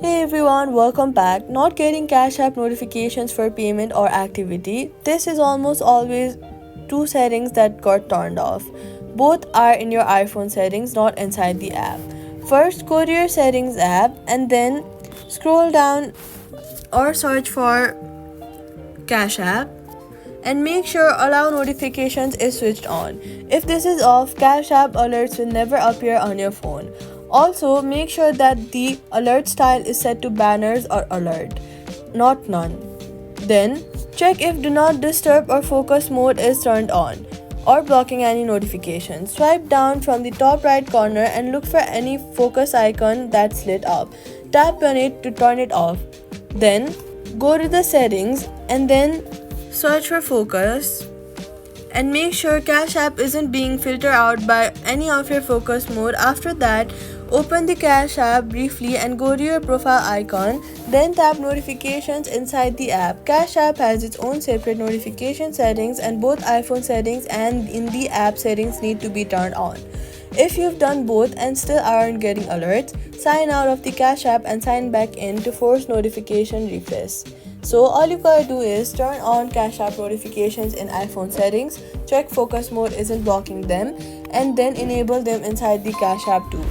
Hey everyone, welcome back. Not getting Cash App notifications for payment or activity. This is almost always two settings that got turned off. Both are in your iPhone settings, not inside the app. First, go to your settings app and then scroll down or search for Cash App and make sure allow notifications is switched on. If this is off, Cash App alerts will never appear on your phone. Also, make sure that the alert style is set to banners or alert, not none. Then, check if do not disturb or focus mode is turned on or blocking any notifications. Swipe down from the top right corner and look for any focus icon that's lit up. Tap on it to turn it off. Then, go to the settings and then search for focus and make sure Cash App isn't being filtered out by any of your focus mode. After that, open the Cash App briefly and go to your profile icon, then tap notifications inside the app. Cash App has its own separate notification settings and both iPhone settings and in the app settings need to be turned on. If you've done both and still aren't getting alerts, sign out of the Cash App and sign back in to force notification refresh. So all you gotta do is turn on Cash App notifications in iPhone settings, check focus mode isn't blocking them, and then enable them inside the Cash App too.